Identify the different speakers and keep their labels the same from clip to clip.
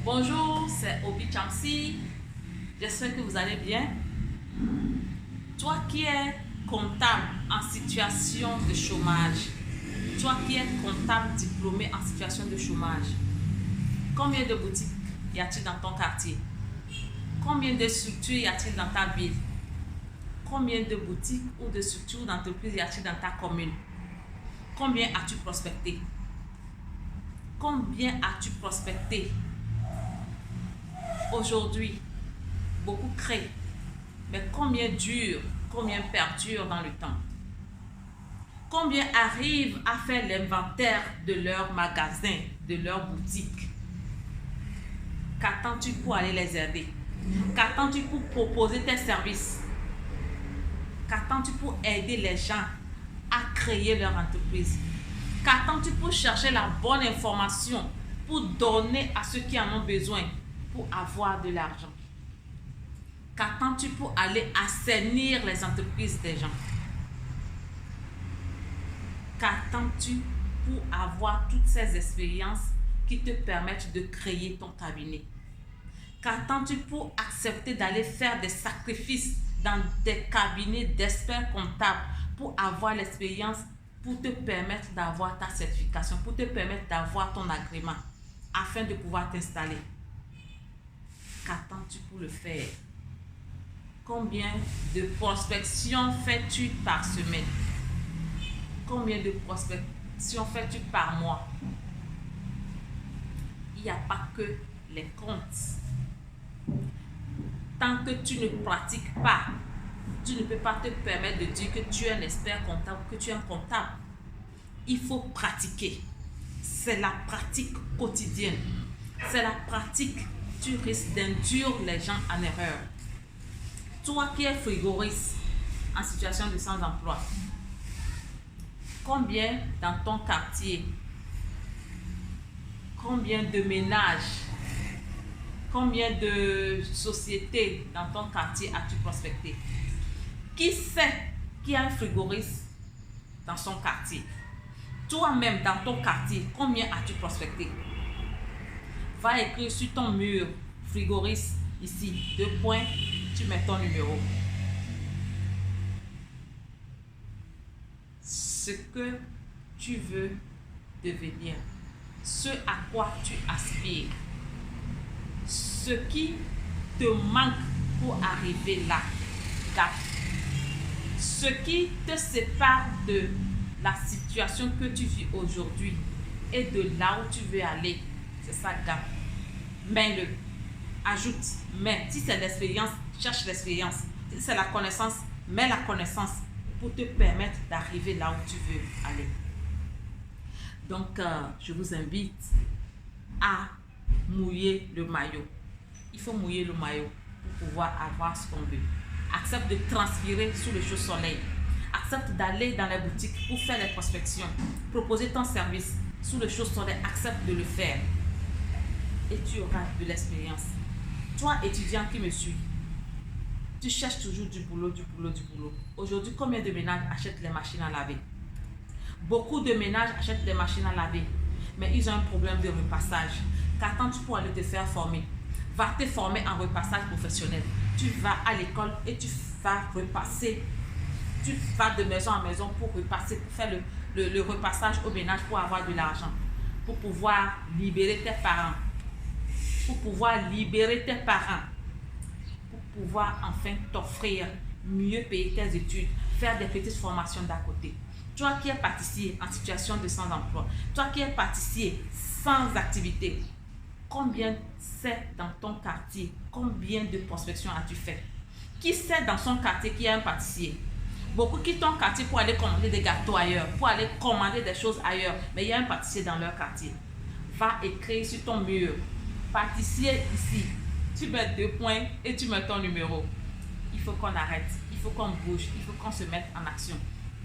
Speaker 1: Bonjour, c'est Obi Chamsi. J'espère que vous allez bien. Toi qui es comptable en situation de chômage, toi qui es comptable diplômé en situation de chômage, combien de boutiques y a-t-il dans ton quartier? Combien de structures y a-t-il dans ta ville? Combien de boutiques ou de structures d'entreprise y a-t-il dans ta commune? Combien as-tu prospecté? Combien as-tu prospecté? Aujourd'hui, beaucoup créent, mais combien durent, combien perdurent dans le temps? Combien arrivent à faire l'inventaire de leur magasin, de leur boutique? Qu'attends-tu pour aller les aider? Qu'attends-tu pour proposer tes services? Qu'attends-tu pour aider les gens à créer leur entreprise? Qu'attends-tu pour chercher la bonne information, pour donner à ceux qui en ont besoin, pour avoir de l'argent? Qu'attends-tu pour aller assainir les entreprises des gens? Qu'attends-tu pour avoir toutes ces expériences qui te permettent de créer ton cabinet? Qu'attends-tu pour accepter d'aller faire des sacrifices dans des cabinets d'experts comptables pour avoir l'expérience, pour te permettre d'avoir ta certification, pour te permettre d'avoir ton agrément, afin de pouvoir t'installer? Qu'attends-tu pour le faire? Combien de prospections fais-tu par semaine? Combien de prospections fais-tu par mois? Il n'y a pas que les comptes. Tant que tu ne pratiques pas, tu ne peux pas te permettre de dire que tu es un expert comptable, que tu es un comptable. Il faut pratiquer. C'est la pratique quotidienne. C'est la pratique. Tu risques d'induire les gens en erreur. Toi qui es frigoriste en situation de sans-emploi, combien dans ton quartier, combien de ménages, combien de sociétés dans ton quartier as-tu prospecté? Qui sait qui a un frigoriste dans son quartier? Toi-même dans ton quartier, combien as-tu prospecté? Va écrire sur ton mur frigoriste ici, 2 points, tu mets ton numéro. Ce que tu veux devenir, ce à quoi tu aspires, ce qui te manque pour arriver là, gap. Ce qui te sépare de la situation que tu vis aujourd'hui et de là où tu veux aller, c'est ça, gap. Mets-le, ajoute, mets. Si c'est l'expérience, cherche l'expérience. Si c'est la connaissance, mets la connaissance pour te permettre d'arriver là où tu veux aller. Donc, je vous invite à mouiller le maillot. Il faut mouiller le maillot pour pouvoir avoir ce qu'on veut. Accepte de transpirer sous le chaud soleil. Accepte d'aller dans les boutiques pour faire les prospections. Proposer ton service sous le chaud soleil. Accepte de le faire. Et tu auras de l'expérience. Toi, étudiant qui me suis, tu cherches toujours du boulot. Aujourd'hui, combien de ménages achètent les machines à laver? Beaucoup de ménages achètent les machines à laver, mais ils ont un problème de repassage. Qu'attends-tu pour aller te faire former? Va te former en repassage professionnel. Tu vas à l'école et tu vas repasser. Tu vas de maison en maison pour repasser, pour faire le repassage au ménage pour avoir de l'argent, pour pouvoir libérer tes parents. Pour pouvoir libérer tes parents, pour pouvoir enfin t'offrir, mieux payer tes études, faire des petites formations d'à côté. Toi qui es pâtissier en situation de sans-emploi, toi qui es pâtissier sans activité, combien c'est dans ton quartier? Combien de prospections as-tu fait? Qui sait dans son quartier qui est un pâtissier? Beaucoup quittent ton quartier pour aller commander des gâteaux ailleurs, pour aller commander des choses ailleurs, mais il y a un pâtissier dans leur quartier. Va écrire sur ton mur. Pâtissier ici, tu mets 2 points et tu mets ton numéro. Il faut qu'on arrête, il faut qu'on bouge, il faut qu'on se mette en action.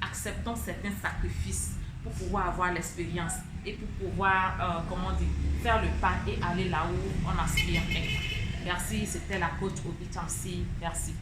Speaker 1: Acceptons certains sacrifices pour pouvoir avoir l'expérience et pour pouvoir, faire le pas et aller là où on aspire. Merci, c'était la coach Obi Chamsi. Merci.